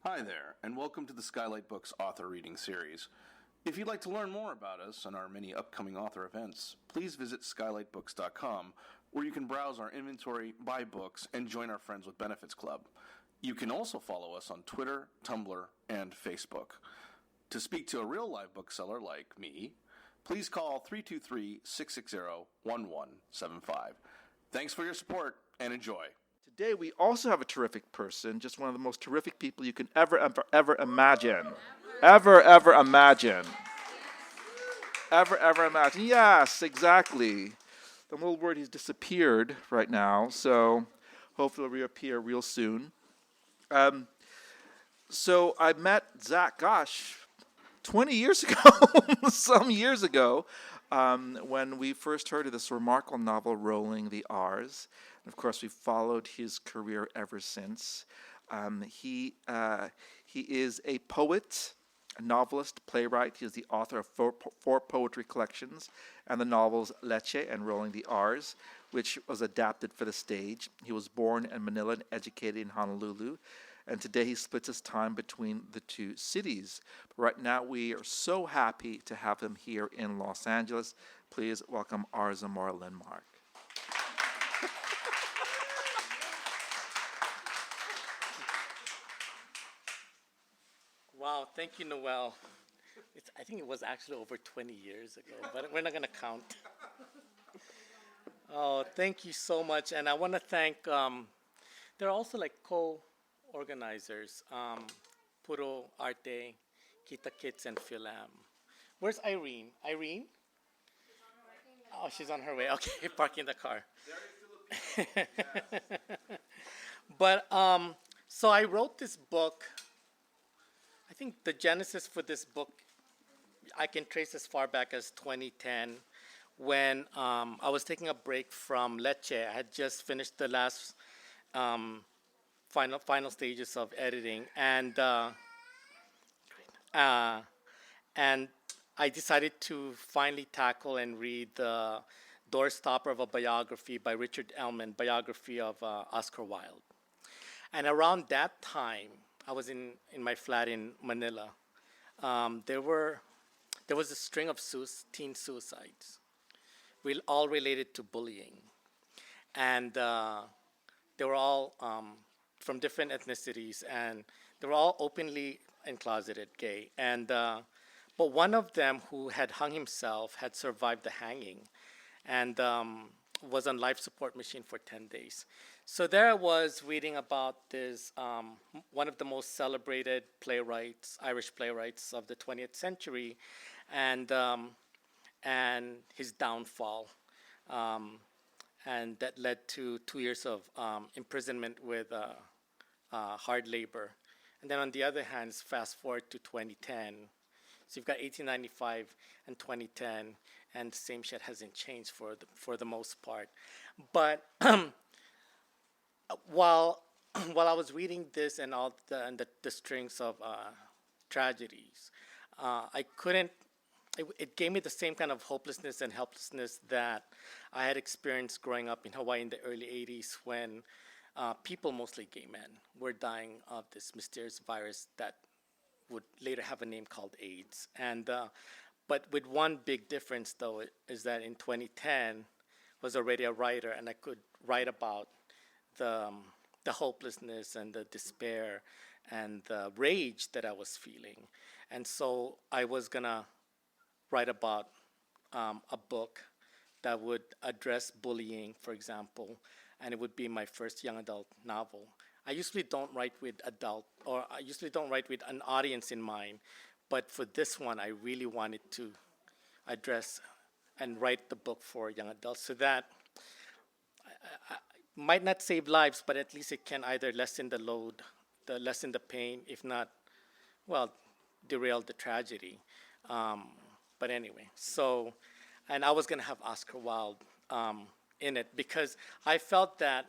Hi there, and welcome to the Skylight Books author reading series. If you'd like to learn more about us and our many upcoming author events, please visit skylightbooks.com, where you can browse our inventory, buy books, and join our Friends with Benefits Club. You can also follow us on Twitter, Tumblr, and Facebook. To speak to a real live bookseller like me, please call 323-660-1175. Thanks for your support, and enjoy. Today we also have a terrific person, just one of the most terrific people you can ever imagine. Ever imagine. Ever imagine. Yes, exactly. The little word, he's disappeared right now, so hopefully he'll reappear real soon. So I met Zach, 20 years ago, some years ago, when we first heard of this remarkable novel, Rolling the R's. And of course, we've followed his career ever since. He is a poet, a novelist, playwright. He is the author of four poetry collections and the novels Leche and Rolling the R's, which was adapted for the stage. He was born in Manila and educated in Honolulu. And today he splits his time between the two cities. But right now we are so happy to have him here in Los Angeles. Please welcome R. Zamora Linmark. Wow, thank you, Noel. I think it was actually over 20 years ago, but we're not going to count. Oh, thank you so much. And I want to thank, they're also like co-organizers, Puro Arte, Kita Kids, and Philam. Where's Irene? Irene? Oh, she's on her way. Okay, parking the car. But, so I wrote this book. I think the genesis for this book, I can trace as far back as 2010, when I was taking a break from Leche. I had just finished the last final stages of editing, and I decided to finally tackle and read the doorstopper of a biography by Richard Ellman, biography of Oscar Wilde. And around that time, I was in my flat in Manila. There was a string of teen suicides, all related to bullying, and they were all from different ethnicities, and they were all openly and closeted gay. And but one of them, who had hung himself, had survived the hanging, and was on life support machine for 10 days. So there I was reading about this, one of the most celebrated playwrights, Irish playwrights of the 20th century, and his downfall. And that led to 2 years of imprisonment with hard labor. And then on the other hand, fast forward to 2010. So you've got 1895 and 2010, and the same shit hasn't changed for the most part. But while I was reading this and all the strings of tragedies, I couldn't. It gave me the same kind of hopelessness and helplessness that I had experienced growing up in Hawaii in the early 80s, when people, mostly gay men, were dying of this mysterious virus that would later have a name called AIDS. And but with one big difference, though, is that in 2010 I was already a writer, and I could write about the hopelessness and the despair and the rage that I was feeling. And so I was gonna write about a book that would address bullying, for example, and it would be my first young adult novel. I usually don't write with an audience in mind, but for this one, I really wanted to address and write the book for young adults, so that I might not save lives, but at least it can either lessen the load, lessen the pain, if not, well, derail the tragedy. But anyway, so, and I was gonna have Oscar Wilde in it, because I felt that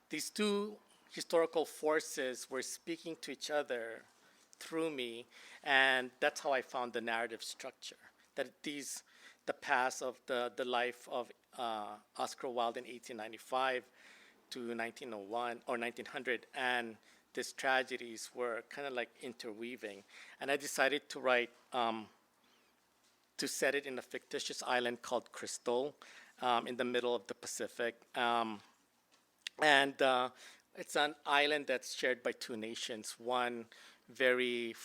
these two historical forces were speaking to each other through me, and that's how I found the narrative structure. That the past of the life of Oscar Wilde in 1895 to 1901 or 1900, and these tragedies were kind of like interweaving. And I decided to write, to set it in a fictitious island called Crystal in the middle of the Pacific. And it's an island that's shared by two nations, one very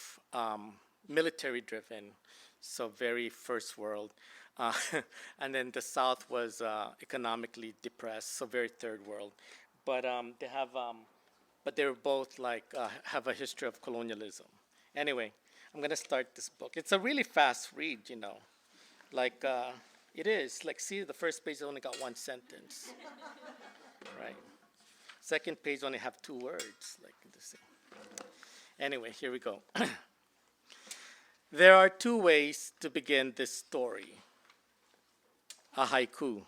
military driven, so very first world. And then the South was economically depressed, so very third world. But but they're both like have a history of colonialism. Anyway, I'm gonna start this book. It's a really fast read, you know, like it is. Like, see, the first page only got one sentence, right? Second page only have 2 words, like this. Anyway, here we go. There are 2 ways to begin this story. A haiku.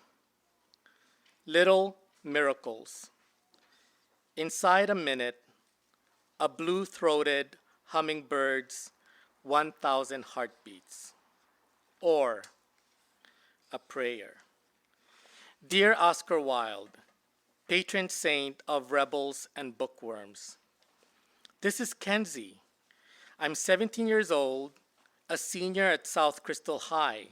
Little miracles. Inside a minute, a blue-throated hummingbird's 1,000 heartbeats. Or a prayer. Dear Oscar Wilde, patron saint of rebels and bookworms, this is Kenzie. I'm 17 years old, a senior at South Crystal High.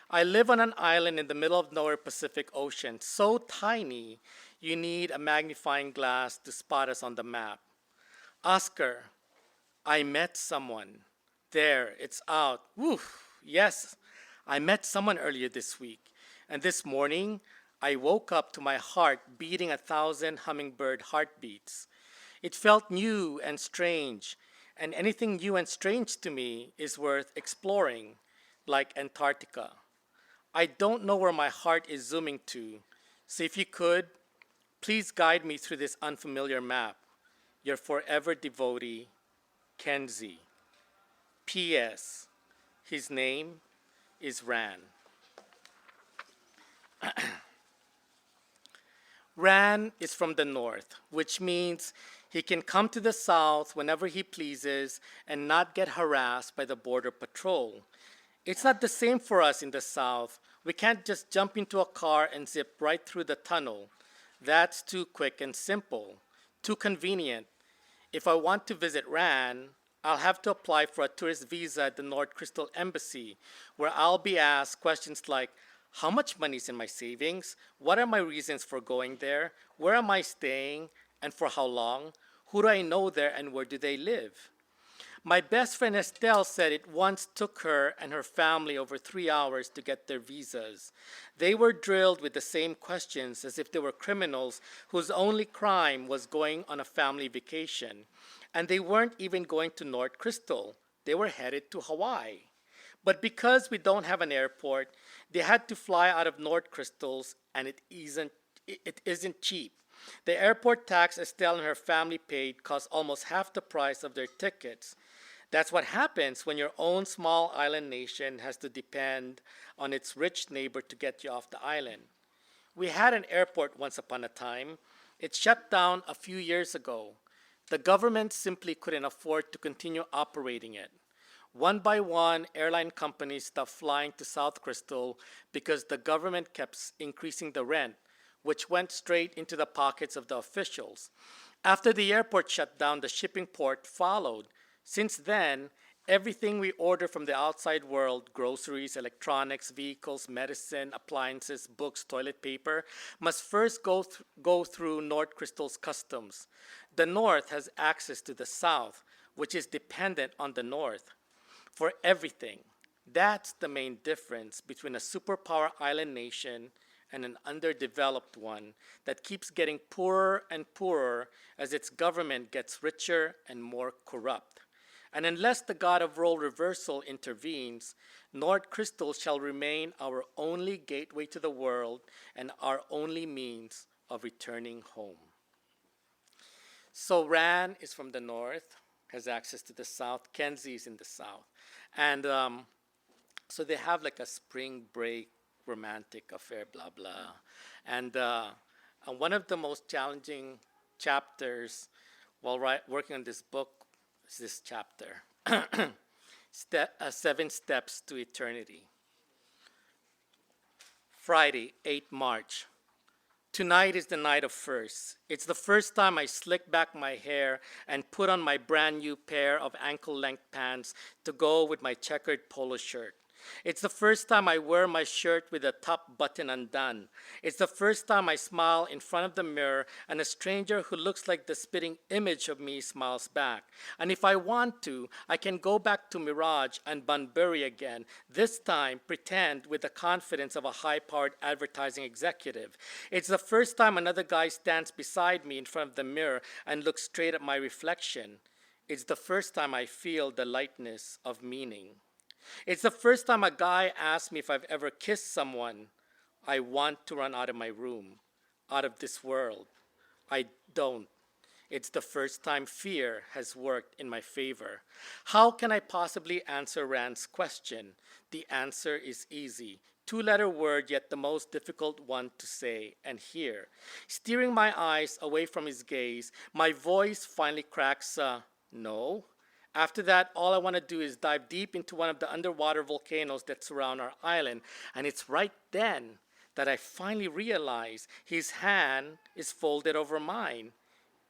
I live on an island in the middle of nowhere Pacific Ocean, so tiny you need a magnifying glass to spot us on the map. Oscar, I met someone. There, it's out. Woo, yes, I met someone earlier this week. And this morning, I woke up to my heart beating 1,000 hummingbird heartbeats. It felt new and strange, and anything new and strange to me is worth exploring, like Antarctica. I don't know where my heart is zooming to, so if you could, please guide me through this unfamiliar map. Your forever devotee, Kenzie. P.S. His name is Ran. Ran is from the north, which means he can come to the south whenever he pleases and not get harassed by the border patrol. It's not the same for us in the south. We can't just jump into a car and zip right through the tunnel. That's too quick and simple, too convenient. If I want to visit Ran, I'll have to apply for a tourist visa at the North Crystal Embassy, where I'll be asked questions like, how much money is in my savings? What are my reasons for going there? Where am I staying? And for how long? Who do I know there and where do they live? My best friend Estelle said it once took her and her family over 3 hours to get their visas. They were drilled with the same questions as if they were criminals whose only crime was going on a family vacation. And they weren't even going to North Crystal. They were headed to Hawaii. But because we don't have an airport, they had to fly out of North Crystals, and it isn't cheap. The airport tax Estelle and her family paid cost almost half the price of their tickets. That's what happens when your own small island nation has to depend on its rich neighbor to get you off the island. We had an airport once upon a time. It shut down a few years ago. The government simply couldn't afford to continue operating it. One by one, airline companies stopped flying to South Crystal because the government kept increasing the rent, which went straight into the pockets of the officials. After the airport shut down, the shipping port followed. Since then, everything we order from the outside world, groceries, electronics, vehicles, medicine, appliances, books, toilet paper, must first go through North Crystal's customs. The North has access to the South, which is dependent on the North for everything. That's the main difference between a superpower island nation and an underdeveloped one that keeps getting poorer and poorer as its government gets richer and more corrupt. And unless the god of role reversal intervenes, North Crystal shall remain our only gateway to the world and our only means of returning home. So Ran is from the north, has access to the south. Kenzie is in the south. And so they have like a spring break romantic affair, blah, blah. And one of the most challenging chapters while working on this book is this chapter, 7 Steps to Eternity. Friday, 8 March, Tonight is the night of firsts. It's the first time I slick back my hair and put on my brand new pair of ankle-length pants to go with my checkered polo shirt. It's the first time I wear my shirt with the top button undone. It's the first time I smile in front of the mirror and a stranger who looks like the spitting image of me smiles back. And if I want to, I can go back to Mirage and Bunbury again, this time pretend with the confidence of a high-powered advertising executive. It's the first time another guy stands beside me in front of the mirror and looks straight at my reflection. It's the first time I feel the lightness of meaning. It's the first time a guy asks me if I've ever kissed someone. I want to run out of my room, out of this world. I don't. It's the first time fear has worked in my favor. How can I possibly answer Rand's question? The answer is easy. Two-letter word, yet the most difficult one to say and hear. Steering my eyes away from his gaze, my voice finally cracks no. After that, all I want to do is dive deep into one of the underwater volcanoes that surround our island. And it's right then that I finally realize his hand is folded over mine.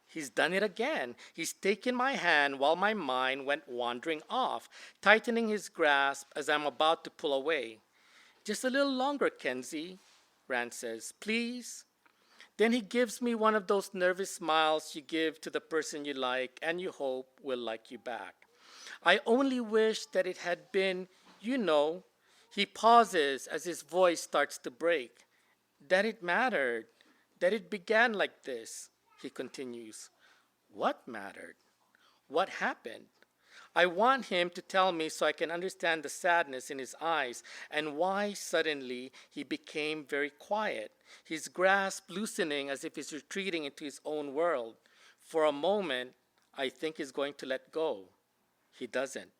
He's done it again. He's taken my hand while my mind went wandering off, tightening his grasp as I'm about to pull away. Just a little longer, Kenzie, Rand says, please. Then he gives me one of those nervous smiles you give to the person you like and you hope will like you back. I only wish that it had been, He pauses as his voice starts to break. That it mattered, that it began like this, he continues. What mattered? What happened? I want him to tell me so I can understand the sadness in his eyes and why suddenly he became very quiet, his grasp loosening as if he's retreating into his own world. For a moment, I think he's going to let go. He doesn't.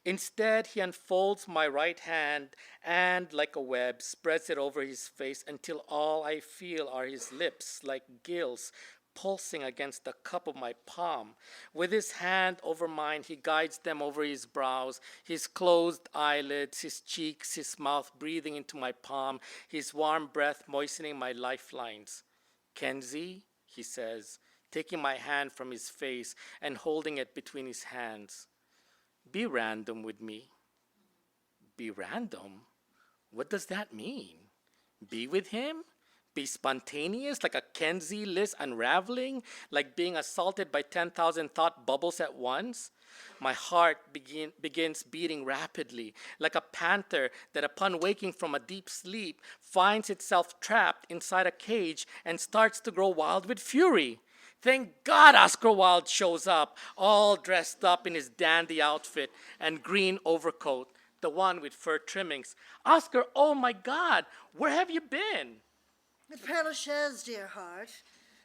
Instead, he unfolds my right hand and, like a web, spreads it over his face until all I feel are his lips, like gills, pulsing against the cup of my palm. With his hand over mine, he guides them over his brows, his closed eyelids, his cheeks, his mouth breathing into my palm, his warm breath moistening my lifelines. Kenzie, he says, taking my hand from his face and holding it between his hands. Be random with me. Be random? What does that mean? Be with him? Be spontaneous, like a Kenzie list unraveling, like being assaulted by 10,000 thought bubbles at once? My heart begins beating rapidly, like a panther that upon waking from a deep sleep finds itself trapped inside a cage and starts to grow wild with fury. Thank God Oscar Wilde shows up, all dressed up in his dandy outfit and green overcoat, the one with fur trimmings. Oscar, oh my God, where have you been? At Père Lachaise, dear heart,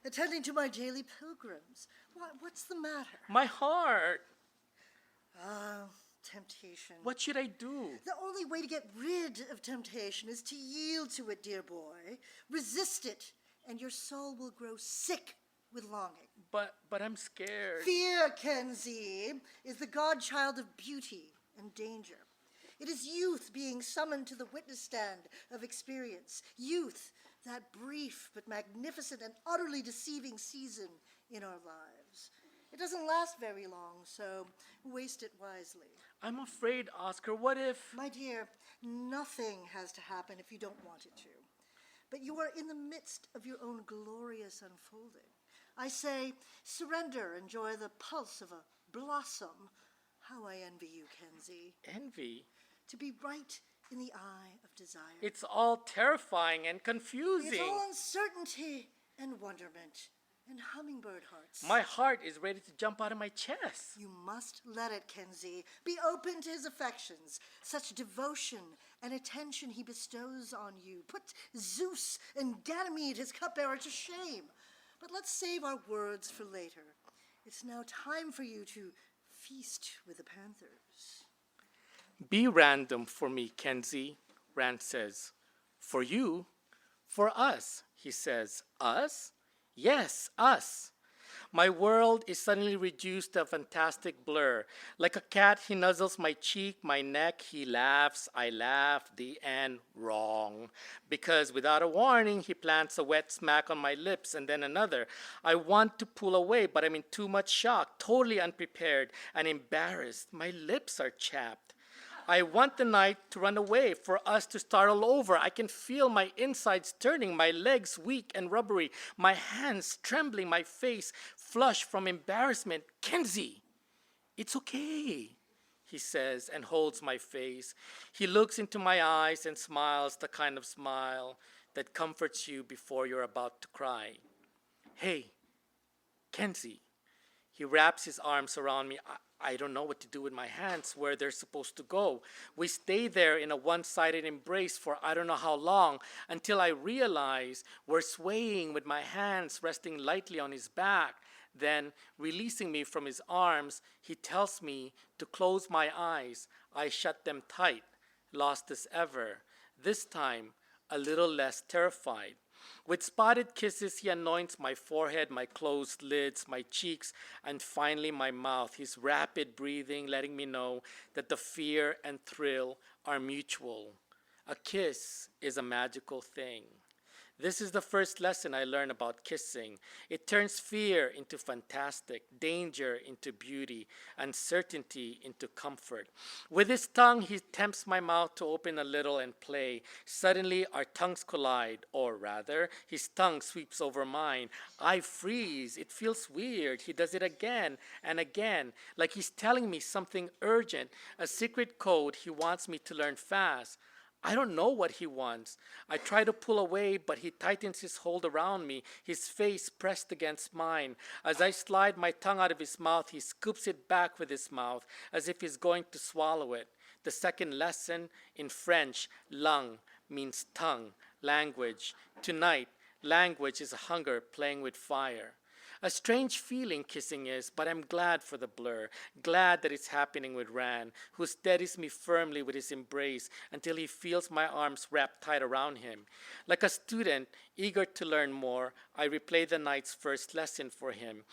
attending to my daily pilgrims. What's the matter? My heart. Temptation. What should I do? The only way to get rid of temptation is to yield to it, dear boy. Resist it, and your soul will grow sick with longing. But I'm scared. Fear, Kenzie, is the godchild of beauty and danger. It is youth being summoned to the witness stand of experience. Youth, that brief but magnificent and utterly deceiving season in our lives. It doesn't last very long, so waste it wisely. I'm afraid, Oscar, what if... My dear, nothing has to happen if you don't want it to. But you are in the midst of your own glorious unfolding. I say, surrender, enjoy the pulse of a blossom. How I envy you, Kenzie. Envy? To be right in the eye of desire. It's all terrifying and confusing. It's all uncertainty and wonderment and hummingbird hearts. My heart is ready to jump out of my chest. You must let it, Kenzie. Be open to his affections. Such devotion and attention he bestows on you. Put Zeus and Ganymede, his cupbearer, to shame. But let's save our words for later. It's now time for you to feast with the panthers. Be random for me, Kenzie, Rand says. For you? For us, he says. Us? Yes, us. My world is suddenly reduced to a fantastic blur. Like a cat, he nuzzles my cheek, my neck, he laughs, I laugh, the end, wrong. Because without a warning, he plants a wet smack on my lips and then another. I want to pull away, but I'm in too much shock, totally unprepared and embarrassed. My lips are chapped. I want the night to run away, for us to start all over. I can feel my insides turning, my legs weak and rubbery, my hands trembling, my face flushed from embarrassment. Kenzie, it's okay, he says and holds my face. He looks into my eyes and smiles the kind of smile that comforts you before you're about to cry. Hey, Kenzie. He wraps his arms around me. I don't know what to do with my hands, where they're supposed to go. We stay there in a one-sided embrace for I don't know how long, until I realize we're swaying with my hands resting lightly on his back. Then, releasing me from his arms, he tells me to close my eyes. I shut them tight, lost as ever. This time, a little less terrified. With spotted kisses, he anoints my forehead, my closed lids, my cheeks, and finally my mouth. His rapid breathing letting me know that the fear and thrill are mutual. A kiss is a magical thing. This is the first lesson I learned about kissing. It turns fear into fantastic, danger into beauty, uncertainty into comfort. With his tongue, he tempts my mouth to open a little and play. Suddenly, our tongues collide, or rather, his tongue sweeps over mine. I freeze. It feels weird. He does it again and again, like he's telling me something urgent, a secret code he wants me to learn fast. I don't know what he wants. I try to pull away, but he tightens his hold around me, his face pressed against mine. As I slide my tongue out of his mouth, he scoops it back with his mouth, as if he's going to swallow it. The second lesson in French, langue, means tongue, language. Tonight, language is a hunger playing with fire. A strange feeling kissing is, but I'm glad for the blur, glad that it's happening with Ran, who steadies me firmly with his embrace until he feels my arms wrapped tight around him. Like a student, eager to learn more, I replay the night's first lesson for him.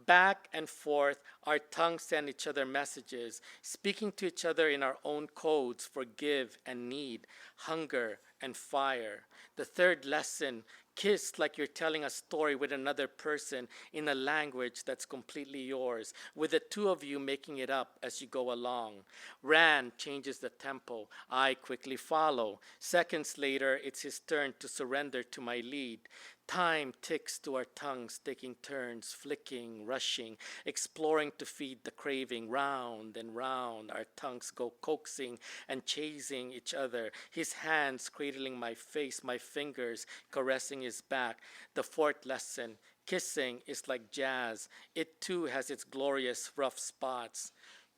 Back and forth, our tongues send each other messages, speaking to each other in our own codes for give and need, hunger and fire. The third lesson, kiss like you're telling a story with another person in a language that's completely yours, with the two of you making it up as you go along. Ran changes the tempo. I quickly follow. Seconds later, it's his turn to surrender to my lead. Time ticks to our tongues, taking turns, flicking, rushing, exploring to feed the craving. Round and round, our tongues go coaxing and chasing each other. His hands cradling my face, my fingers caressing his back. The fourth lesson, kissing is like jazz. It too has its glorious rough spots.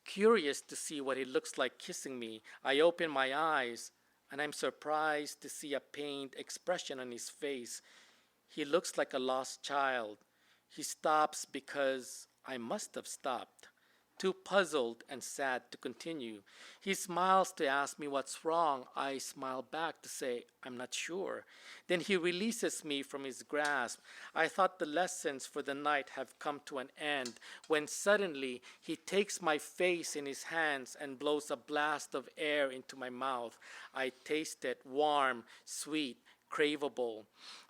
Curious to see what it looks like kissing me, I open my eyes, and I'm surprised to see a pained expression on his face. He looks like a lost child. He stops because I must have stopped, too puzzled and sad to continue. He smiles to ask me what's wrong. I smile back to say, I'm not sure. Then he releases me from his grasp. I thought the lessons for the night have come to an end, when suddenly he takes my face in his hands and blows a blast of air into my mouth. I taste it, warm, sweet, craveable.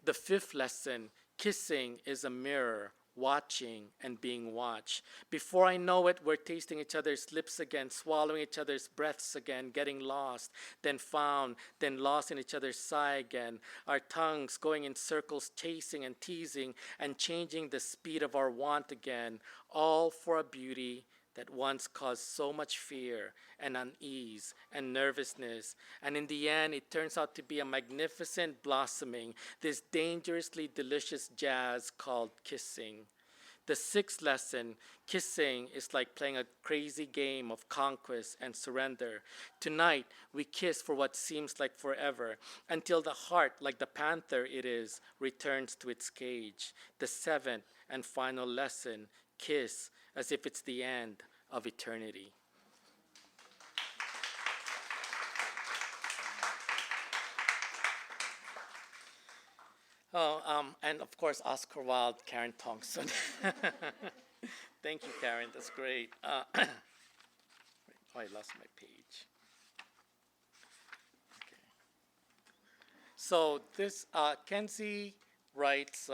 The fifth lesson, kissing is a mirror, watching and being watched. Before I know it, we're tasting each other's lips again, swallowing each other's breaths again, getting lost, then found, then lost in each other's sigh again. Our tongues going in circles, chasing and teasing and changing the speed of our want again, all for a beauty that once caused so much fear and unease and nervousness. And in the end, it turns out to be a magnificent blossoming, this dangerously delicious jazz called kissing. The sixth lesson, kissing is like playing a crazy game of conquest and surrender. Tonight, we kiss for what seems like forever, until the heart, like the panther it is, returns to its cage. The seventh and final lesson, kiss as if it's the end of eternity. Oh, and of course, Oscar Wilde, Karen Thompson. Thank you, Karen. That's great. Oh, I lost my page. Okay. So this Kenzie writes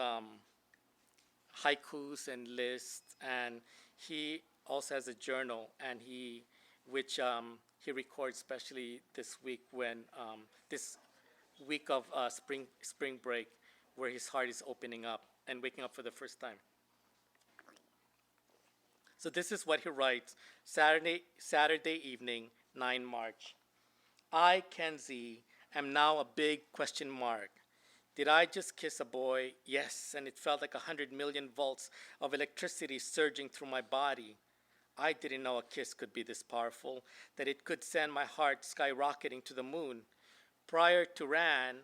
haikus and lists, and he also has a journal, and he records, especially this week when this week of spring break, where his heart is opening up and waking up for the first time. So this is what he writes: Saturday evening, 9 March. I, Kenzie, am now a big question mark. Did I just kiss a boy? Yes, and it felt like 100 million volts of electricity surging through my body. I didn't know a kiss could be this powerful, that it could send my heart skyrocketing to the moon. Prior to Ran,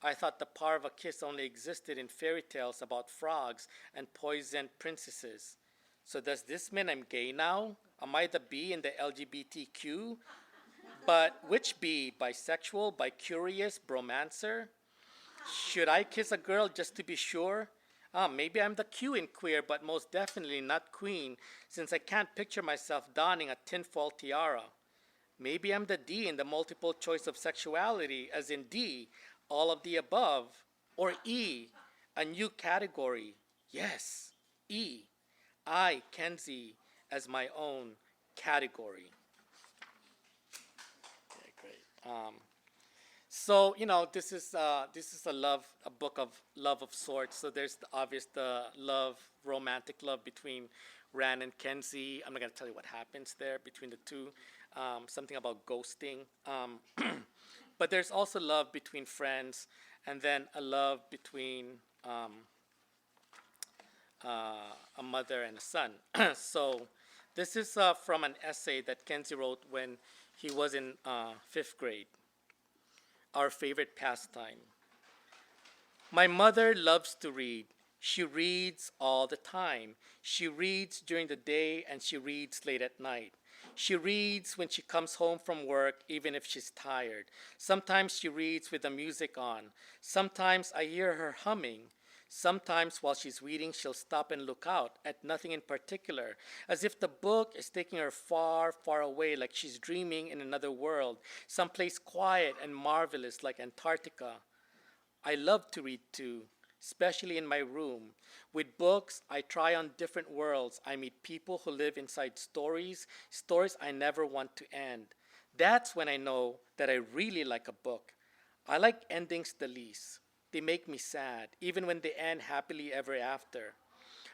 I thought the power of a kiss only existed in fairy tales about frogs and poisoned princesses. So does this mean I'm gay now? Am I the B in the LGBTQ? But which B? Bisexual, bicurious, bromancer? Should I kiss a girl just to be sure? Maybe I'm the Q in queer, but most definitely not queen, since I can't picture myself donning a tinfoil tiara. Maybe I'm the D in the multiple choice of sexuality, as in D, all of the above. Or E, a new category. Yes, E. I, Kenzie, as my own category. Okay, great. So this is a book of love of sorts. So there's the romantic love between Ran and Kenzie. I'm not gonna tell you what happens there between the two. Something about ghosting. But there's also love between friends, and then a love between a mother and a son. So this is from an essay that Kenzie wrote when he was in 5th grade. Our favorite pastime. My mother loves to read. She reads all the time. She reads during the day and she reads late at night. She reads when she comes home from work, even if she's tired. Sometimes she reads with the music on. Sometimes I hear her humming. Sometimes while she's reading, she'll stop and look out at nothing in particular, as if the book is taking her far, far away, like she's dreaming in another world, someplace quiet and marvelous like Antarctica. I love to read too, especially in my room. With books, I try on different worlds. I meet people who live inside stories I never want to end. That's when I know that I really like a book. I like endings the least. They make me sad, even when they end happily ever after.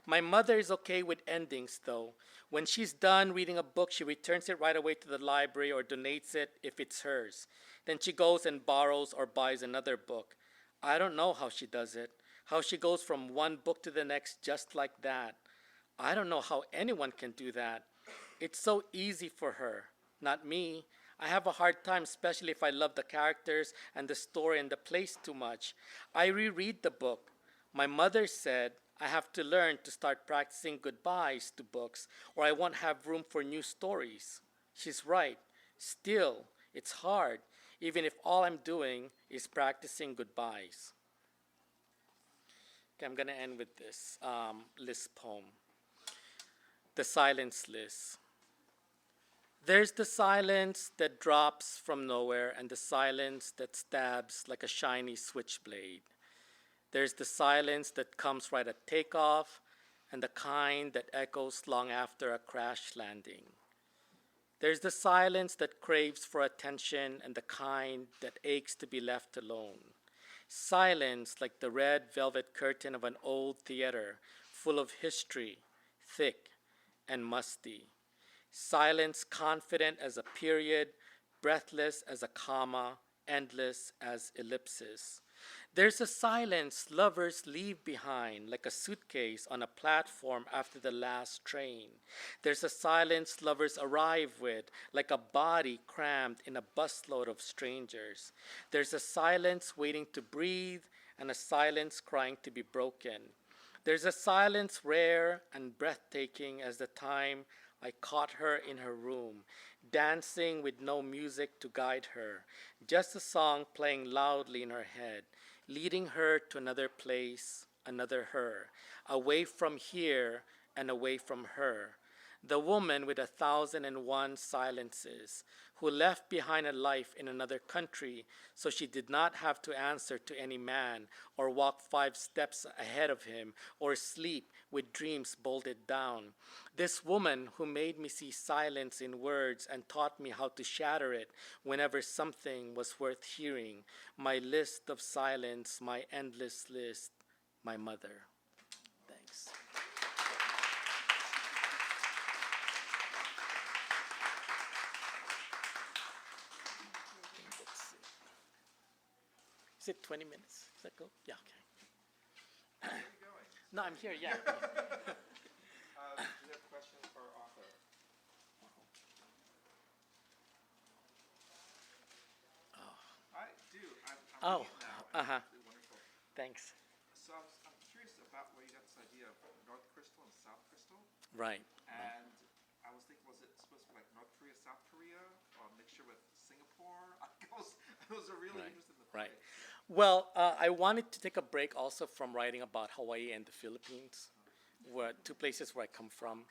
My mother is okay with endings, though. When she's done reading a book, she returns it right away to the library or donates it if it's hers. Then she goes and borrows or buys another book. I don't know how she does it, how she goes from one book to the next just like that. I don't know how anyone can do that. It's so easy for her, not me. I have a hard time, especially if I love the characters and the story and the place too much. I reread the book. My mother said I have to learn to start practicing goodbyes to books, or I won't have room for new stories. She's right. Still, it's hard, even if all I'm doing is practicing goodbyes. Okay, I'm going to end with this List poem. The Silence List. There's the silence that drops from nowhere and the silence that stabs like a shiny switchblade. There's the silence that comes right at takeoff and the kind that echoes long after a crash landing. There's the silence that craves for attention and the kind that aches to be left alone. Silence like the red velvet curtain of an old theater full of history, thick and musty. Silence confident as a period, breathless as a comma, endless as ellipses. There's a silence lovers leave behind like a suitcase on a platform after the last train. There's a silence lovers arrive with like a body crammed in a busload of strangers. There's a silence waiting to breathe and a silence crying to be broken. There's a silence rare and breathtaking as the time I caught her in her room, dancing with no music to guide her, just a song playing loudly in her head. leading her to another place, another her, away from here and away from her. The woman with 1,001 silences, who left behind a life in another country so she did not have to answer to any man, or walk 5 steps ahead of him, or sleep with dreams bolted down. This woman who made me see silence in words and taught me how to shatter it whenever something was worth hearing. My list of silence, my endless list, my mother. Thanks. Is it 20 minutes? Does that go? Yeah, okay. Where are you going? No, I'm here, yeah. Do you have questions for our author? I do. I'm reading it now. Uh-huh. It's wonderful. Thanks. So I'm curious about where you got this idea of North Crystal and South Crystal. Right. And I was thinking, was it supposed to be like North Korea, South Korea, or a mixture with Singapore? I was really interested in the Right. place. Well, I wanted to take a break also from writing about Hawaii and the Philippines, where 2 places where I come from.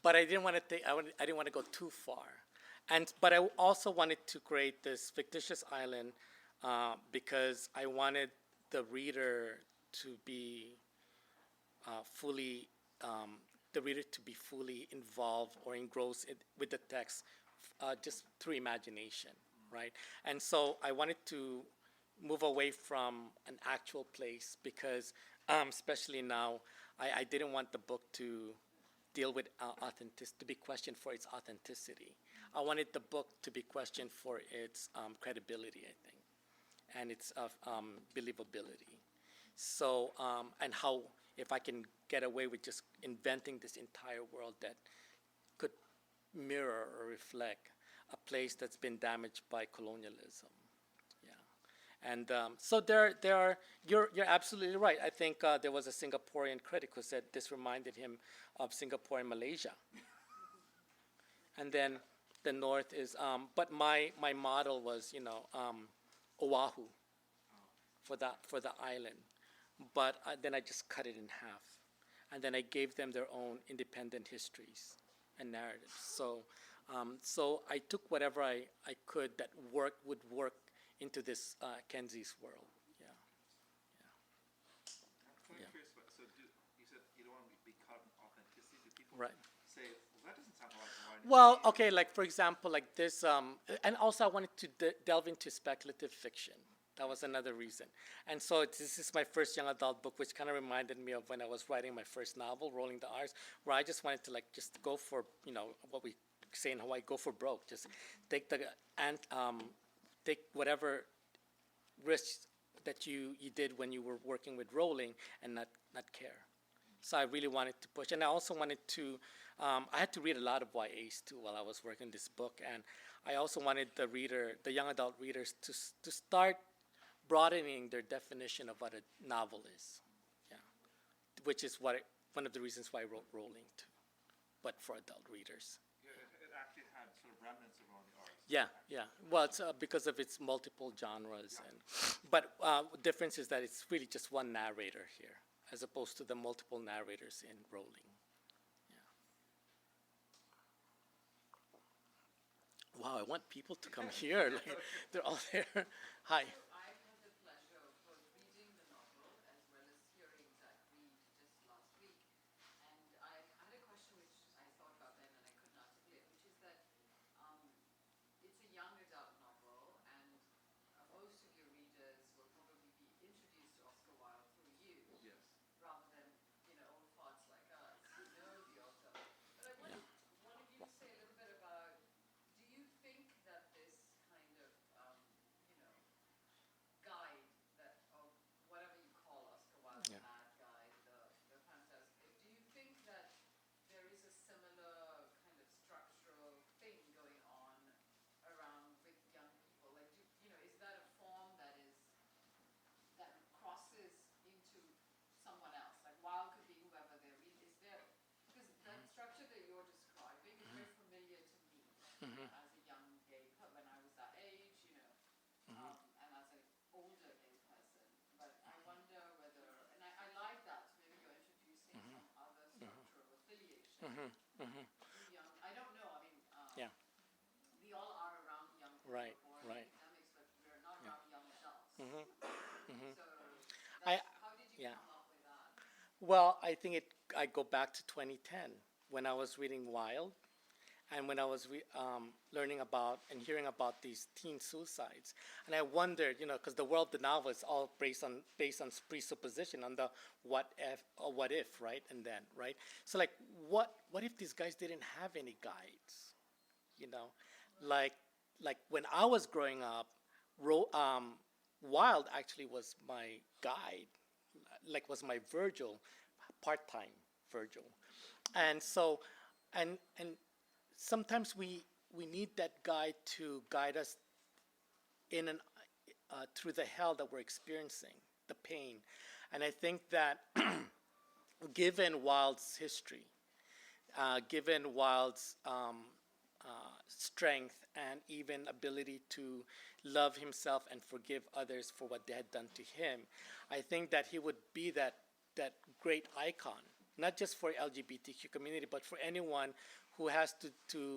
But I didn't want to I didn't want to go too far, but I also wanted to create this fictitious island because I wanted the reader to be fully involved or engrossed with the text just through imagination, right? And so I wanted to move away from an actual place because, especially now, I didn't want the book to deal with to be questioned for its authenticity. I wanted the book to be questioned for its credibility, I think, and its believability. So, and how, if I can get away with just inventing this entire world that could mirror or reflect a place that's been damaged by colonialism. Yeah. And so there are, you're absolutely right. I think there was a Singaporean critic who said this reminded him of Singapore and Malaysia. And then the north is, but my model was, Oahu for the island. But then I just cut it in half. And then I gave them their own independent histories and narratives. So I took whatever I could that would work into this Kenzie's world. Yeah. I'm kind of curious about, you said you don't want to be caught in authenticity. Do people say, well, that doesn't sound like Hawaiian? Well, okay, like for example, like this, and also I wanted to delve into speculative fiction. That was another reason. And so this is my first young adult book, which kind of reminded me of when I was writing my first novel, Rolling the R's, where I just wanted to just go for, what we say in Hawaii, go for broke. Just take take whatever risks that you did when you were working with Rolling and not care. So I really wanted to push. And I also wanted to, I had to read a lot of YAs too while I was working this book. And I also wanted the young adult readers to start broadening their definition of what a novel is, which is one of the reasons why I wrote Rolling too, but for adult readers. Yeah, it actually had sort of remnants of Rolling the R's. Yeah. Well, it's because of its multiple genres, but the difference is that it's really just one narrator here, as opposed to the multiple narrators in Rolling. Yeah. Wow, I want people to come here. Like, they're all there. Hi. young. I don't know. I mean, Yeah. we all are around young people Right, before right. pandemics, but we're not around young adults. So I how did you yeah. come up with that? Well, I go back to 2010 when I was reading Wilde, and when I was learning about and hearing about these teen suicides, and I wondered, because the world of the novel is all based on presupposition on the what if, right, and then, right. So like, what if these guys didn't have any guides, you know, like when I was growing up, Wilde actually was my guide, like was my Virgil, part-time Virgil, and so, and sometimes we need that guide to guide us in and through the hell that we're experiencing, the pain, and I think that given Wilde's history, given Wilde's strength and even ability to love himself and forgive others for what they had done to him, I think that he would be that great icon, not just for LGBTQ community, but for anyone who has to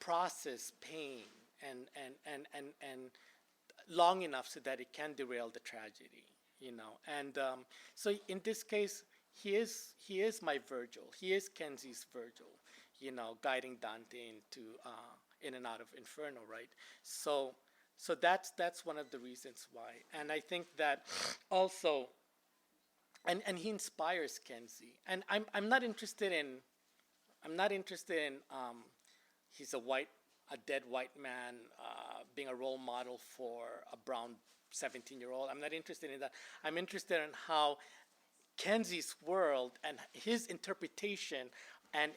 process pain and long enough so that it can derail the tragedy, And so in this case, he is my Virgil. He is Kenzie's Virgil, guiding Dante into in and out of Inferno, right? So that's one of the reasons why, and I think that also, and he inspires Kenzie, and I'm not interested in he's a dead white man being a role model for a brown 17-year-old. I'm not interested in that. I'm interested in how Kenzie's world and his interpretation and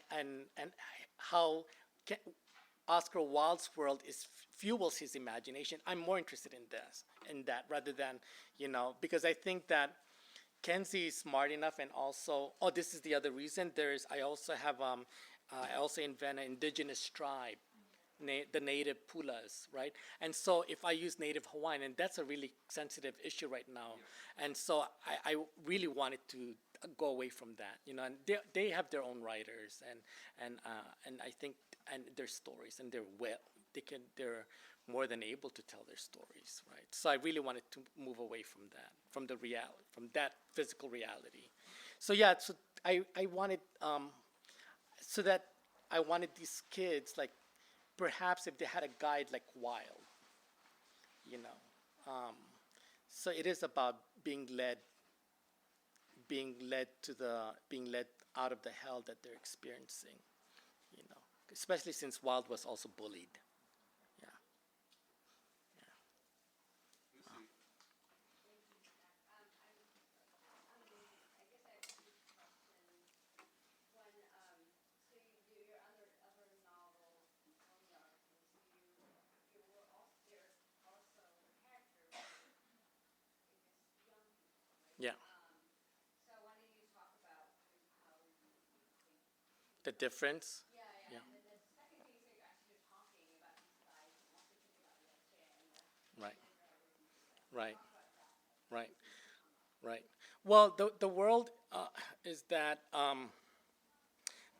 how Oscar Wilde's world fuels his imagination. I'm more interested in that rather than, because I think that Kenzie is smart enough, and also, this is the other reason. I also invent an indigenous tribe, the native Pulas, right? And so if I use native Hawaiian, and that's a really sensitive issue right now, and so I really wanted to go away from that, and they have their own writers, and I think, and their stories, and they're more than able to tell their stories, right? So I really wanted to move away from that, from the reality, from that physical reality. So yeah, so I wanted so that I wanted these kids, like, perhaps if they had a guide like Wilde, so it is about being led out of the hell that they're experiencing, especially since Wilde was also bullied. Yeah. Yeah. The difference. Yeah. Right. Right. Right. Right. Well, the world is that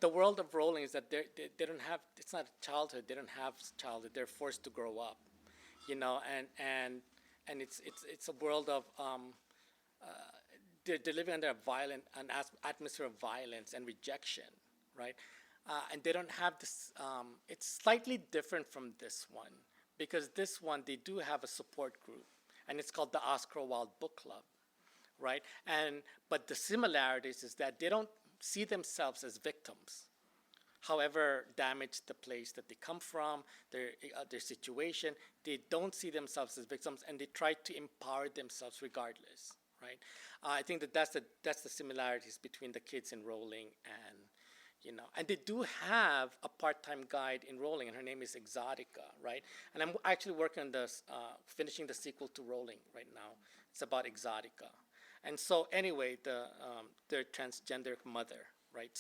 the world of rolling is that they don't have. It's not childhood. They don't have childhood. They're forced to grow up, and it's a world of they're living under an atmosphere of violence and rejection, right? And they don't have this. It's slightly different from this one, because this one, they do have a support group, and it's called the Oscar Wilde Book Club, right? But the similarities is that they don't see themselves as victims, however damaged the place that they come from, their situation. They don't see themselves as victims, and they try to empower themselves regardless, right? I think that's the similarities between the kids enrolling and, and they do have a part-time guide enrolling, and her name is Exotica, right? And I'm actually working on finishing the sequel to Rolling right now. It's about Exotica. And so anyway, their transgender mother, right?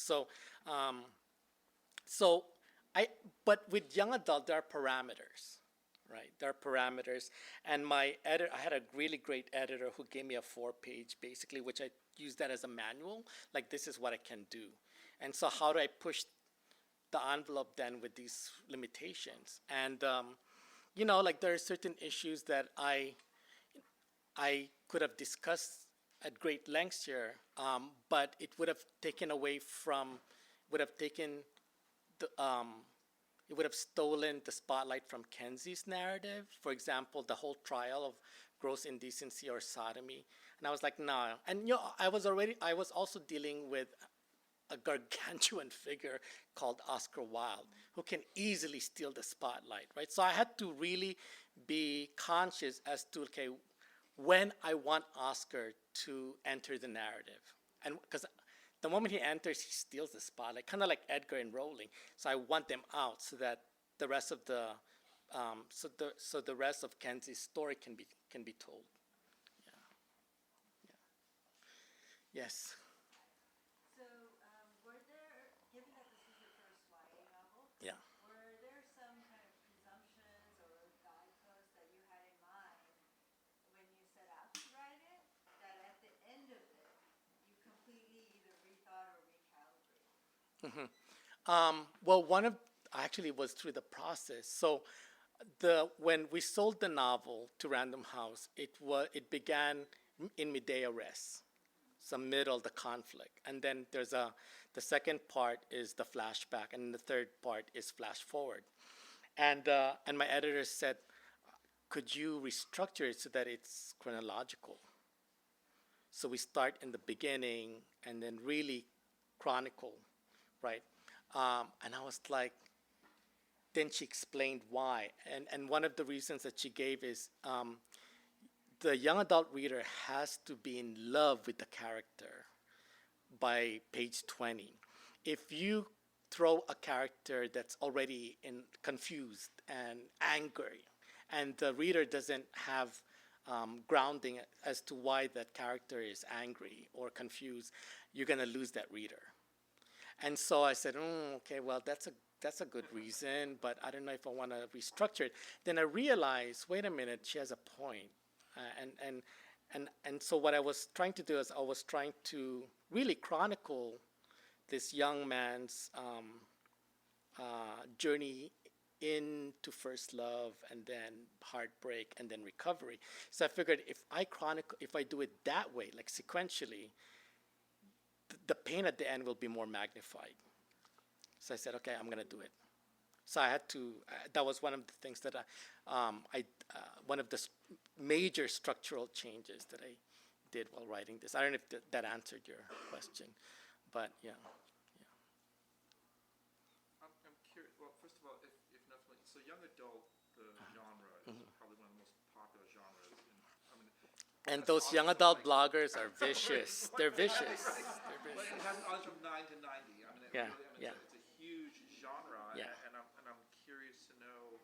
But with young adult, there are parameters, right? There are parameters, and I had a really great editor who gave me a 4-page, basically, which I used that as a manual. Like, this is what I can do, And so how do I push the envelope then with these limitations? And like there are certain issues that I could have discussed at great lengths here, but it would have taken away from, would have taken the, it would have stolen the spotlight from Kenzie's narrative. For example, the whole trial of gross indecency or sodomy. And I was like, no. And I was also dealing with a gargantuan figure called Oscar Wilde, who can easily steal the spotlight, right? So I had to really be conscious as to, okay, when I want Oscar to enter the narrative. And because the moment he enters, he steals the spotlight, kind of like Edgar and Rowling. So I want them out so that the rest of the the rest of Kenzie's story can be told. Yeah. Yes. So, were there, given that this is your first YA novel, Yeah. were there some kind of presumptions or guideposts that you had in mind when you set out to write it, that at the end of it, you completely either rethought or recalibrated? Well, actually was through the process. So when we sold the novel to Random House, it began in Medea Res, so middle the conflict, and then there's the second part is the flashback, and the third part is flash forward, and my editor said, could you restructure it so that it's chronological? So we start in the beginning and then really chronicle, right? And I was like, then she explained why. And one of the reasons that she gave is the young adult reader has to be in love with the character by page 20. If you throw a character that's already confused and angry, and the reader doesn't have grounding as to why that character is angry or confused, you're going to lose that reader. And so I said, okay, well, that's a good reason, but I don't know if I want to restructure it. Then I realized, wait a minute, she has a point. And so what I was trying to do is I was trying to really chronicle this young man's journey into first love and then heartbreak and then recovery. So I figured if I do it that way, like sequentially, the pain at the end will be more magnified. So I said, okay, I'm going to do it. So I had to, that was one of the things that one of the major structural changes that I did while writing this. I don't know if that answered your question, but yeah. I'm curious, well, first of all, if not, so young adult, the genre is probably one of the most popular genres. And those young adult bloggers are vicious. They're vicious. But it has an audience from 9 to 90. It's a huge genre, Yeah. and I'm curious to know.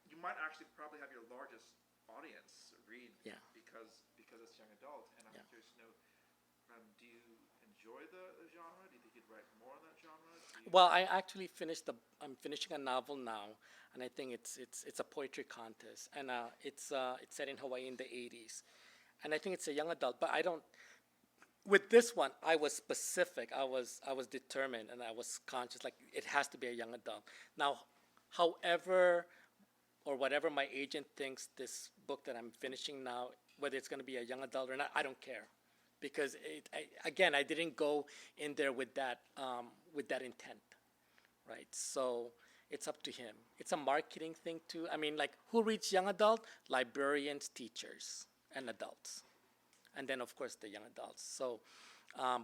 You might actually probably have your largest audience read because it's young adult, and I'm curious to know. Do you enjoy the genre? Do you think you'd write more in that genre? Well, I actually I'm finishing a novel now, and I think it's a poetry contest, and it's set in Hawaii in the 80s, and I think it's a young adult. But I don't. With this one, I was specific. I was determined, and I was conscious. Like it has to be a young adult. Now, however, or whatever my agent thinks this book that I'm finishing now, whether it's going to be a young adult or not, I don't care, because I didn't go in there with that intent, right? So it's up to him. It's a marketing thing too. I mean, like who reads young adult? Librarians, teachers, and adults. And then, of course, the young adults. So,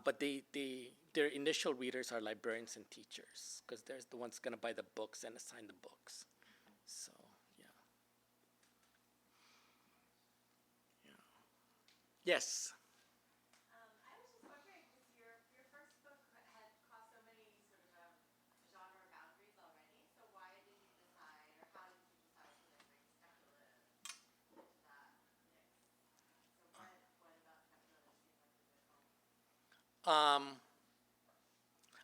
but their initial readers are librarians and teachers, because they're the ones going to buy the books and assign the books. So, yeah. Yes. I was just wondering, because your first book had crossed so many sort of genre boundaries already, so why did you decide, or how did you decide to bring speculative into that mix? So what about speculative seemed like a good home?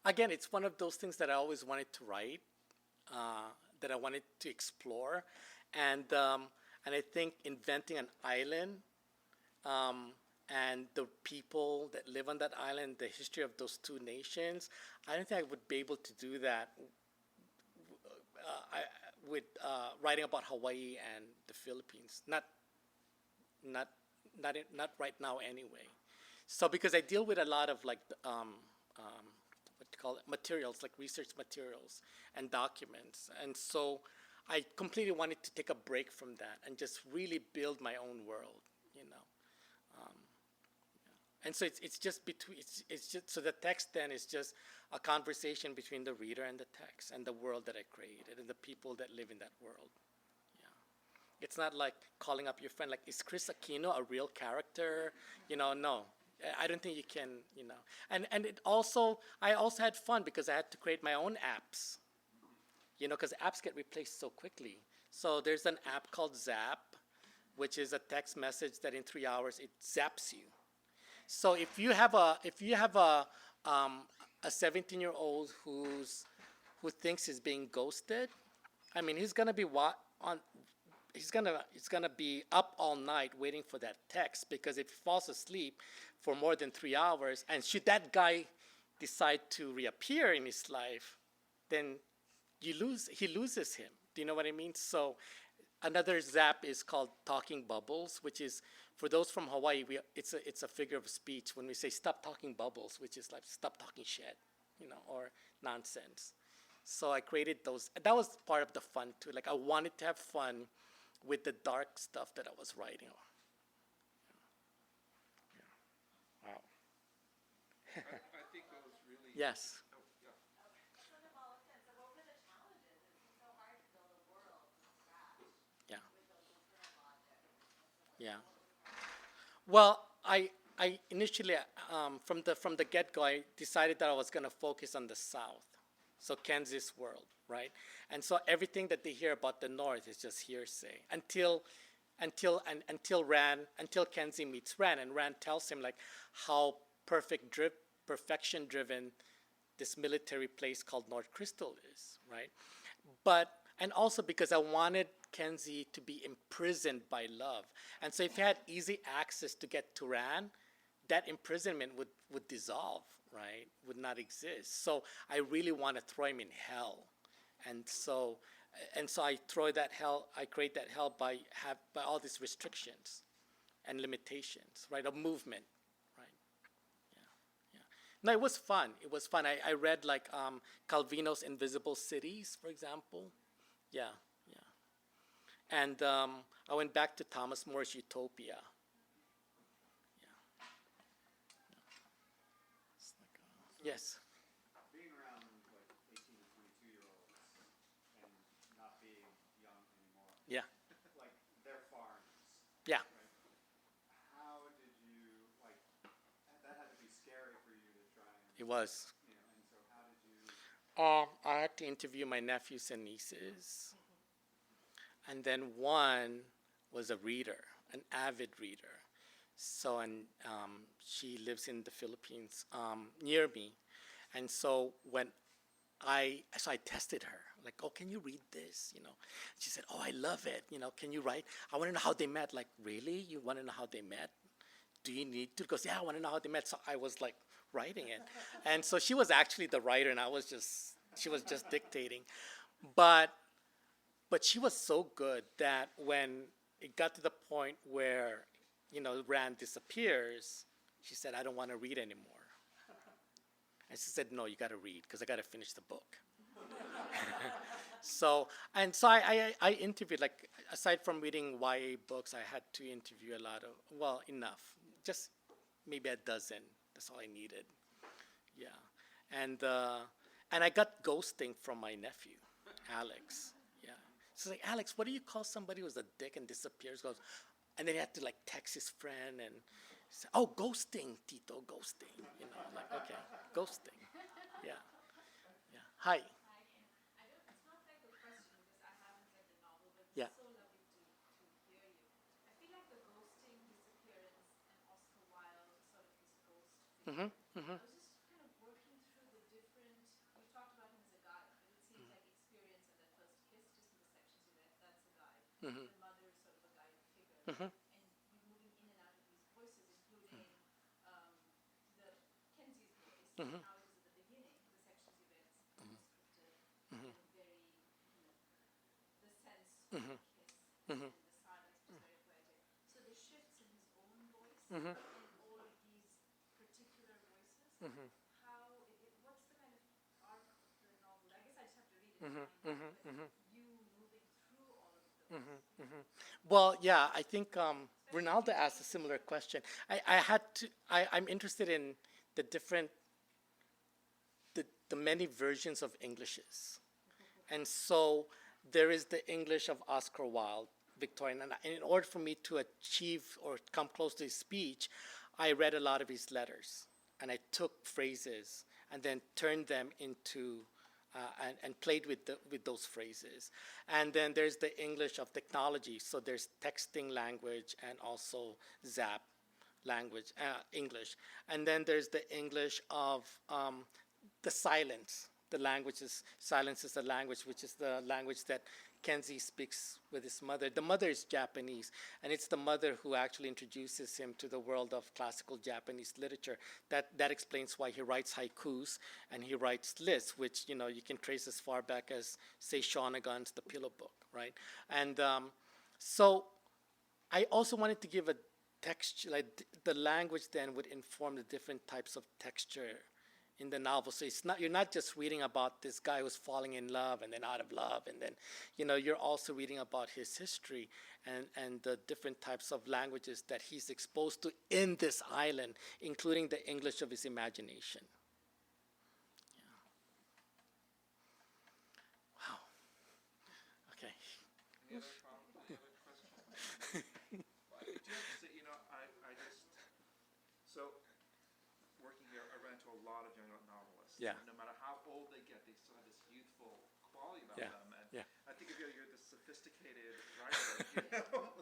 Again, it's one of those things that I always wanted to write, that I wanted to explore, and I think inventing an island and the people that live on that island, the history of those two nations, I don't think I would be able to do that with writing about Hawaii and the Philippines. Not right now anyway. So because I deal with a lot of like what you call it, materials, like research materials and documents, and so I completely wanted to take a break from that and just really build my own world, you know. And so it's just between it's just so the text then is just a conversation between the reader and the text and the world that I created and the people that live in that world. Yeah, it's not like calling up your friend like, is Chris Aquino a real character? You know, no. I don't think you can, you know. And it also, I also had fun because I had to create my own apps, you know, because apps get replaced so quickly. So there's an app called Zap, which is a text message that in 3 hours it zaps you. So if you have a 17-year-old who thinks he's being ghosted, I mean he's gonna be he's gonna be up all night waiting for that text, because if he falls asleep for more than 3 hours, and should that guy decide to reappear in his life, then he loses him. Do you know what I mean? So another Zap is called Talking Bubbles, which is, for those from Hawaii, it's a figure of speech when we say stop talking bubbles, which is like stop talking shit, you know, or nonsense. So I created those. That was part of the fun too. Like I wanted to have fun with the dark stuff that I was writing. Yeah. Wow. I think that was really. Yes. So to follow up then, so what were the challenges? It seems so hard to build a world from scratch Yeah. with those internal logic. Yeah. Well, I initially from the get-go I decided that I was going to focus on the South, so Kansas world, right? And so everything that they hear about the North is just hearsay until Kenzie meets Rand, and Rand tells him like how perfection driven this military place called North Crystal is, right? And also because I wanted Kenzie to be imprisoned by love. And so if he had easy access to get to Rand, that imprisonment would dissolve, right? Would not exist. So I really want to throw him in hell. And so I create that hell by all these restrictions and limitations, right? Of movement, right? Yeah. No, it was fun. I read like Calvino's Invisible Cities, for example. Yeah. And I went back to Thomas More's Utopia. Yes. Being around like 18 to 22-year-olds and not being young anymore, Yeah. like they're foreigners. Yeah. Right? How did you like? That had to be scary for you to try and. It was. You know, and so how did you? I had to interview my nephews and nieces. And then one was a reader, an avid reader. So, and she lives in the Philippines near me. And so I tested her, like, oh, can you read this? You know, she said, oh, I love it. You know, can you write? I want to know how they met. Like, really? You want to know how they met? Do you need to? Because, yeah, I want to know how they met. So I was like writing it. And so she was actually the writer, and she was just dictating. But she was so good that when it got to the point where, you know, Rand disappears, she said, I don't want to read anymore. And she said, no, you got to read because I got to finish the book. So I interviewed, like, aside from reading YA books, I had to interview enough, just maybe a dozen. That's all I needed. Yeah. And I got ghosting from my nephew, Alex. Yeah. So like, Alex, what do you call somebody who's a dick and disappears? Goes, and then he had to like text his friend and say, oh, ghosting, Tito, ghosting. You know, like, okay, ghosting. Yeah. Hi. I don't, it's not like a question because I haven't read the novel, but it's Yeah. so lovely to hear you. I feel like the ghosting, disappearance, and Oscar Wilde sort of this ghost figure. I was just kind of working through the different, you talked about him as a guide, but it seems like experience and that first kiss, just in the sections you read, that's a guide. The mother is sort of a guiding figure. And you're moving in and out of these voices, including how it is at the beginning, the sections of it scripted and very, the sense of the kiss and the silence was very poetic. So the shifts in his own voice in all of these particular voices, what's the kind of arc of the novel? I guess I just have to read it to find out, but you moving through all of those. Well, yeah, I think Ronaldo asked a similar question. I'm interested in the different, the many versions of Englishes. And so there is the English of Oscar Wilde, Victorian, and in order for me to achieve or come close to his speech, I read a lot of his letters, and I took phrases and then turned them into and played with those phrases. And then there's the English of technology. So there's texting language and also Zap language, English. And then there's the English of the silence. Silence is the language, which is the language that Kenzie speaks with his mother. The mother is Japanese, and it's the mother who actually introduces him to the world of classical Japanese literature. That explains why he writes haikus and he writes lists, which you can trace as far back as, say, Shawnagan's The Pillow Book, right? And so I also wanted to give a texture, like the language then would inform the different types of texture in the novel. So you're not just reading about this guy who's falling in love and then out of love, and then you're also reading about his history and the different types of languages that he's exposed to in this island, including the English of his imagination. Yeah. Wow. Okay. Any other comments? Any other questions? Well, I do have to say, I just, so working here, I ran into a lot of young novelists. Yeah. And no matter how old they get, they still have this youthful quality about Yeah. them. And Yeah. I think of you're this sophisticated writer,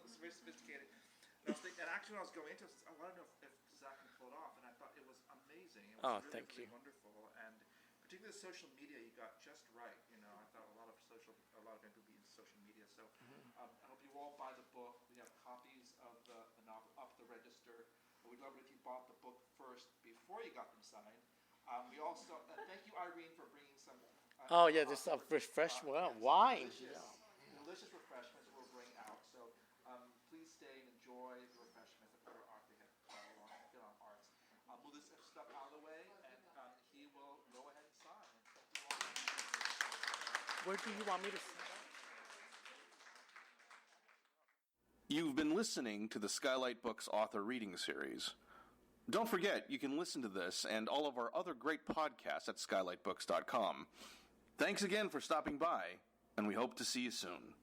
it's very sophisticated. And I was thinking, and actually when I was going into it, I wanted to know if Zach can pull it off, and I thought it was amazing. It was really, thank really you. wonderful. And particularly the social media you got just right. I thought a lot of young people be in social media. So I hope you all buy the book. We have copies of the novel up the register. We'd love it if you bought the book first before you got them signed. We also thank you, Irene, for bringing some. Oh yeah, there's a refreshment, wine. Delicious refreshments we'll bring out. So please stay and enjoy the refreshments that Peter Arthur had Film Arts. Move this stuff out of the way, and he will go ahead and sign. Where do you want me to sit? You've been listening to the Skylight Books author reading series. Don't forget, you can listen to this and all of our other great podcasts at skylightbooks.com. Thanks again for stopping by, and we hope to see you soon.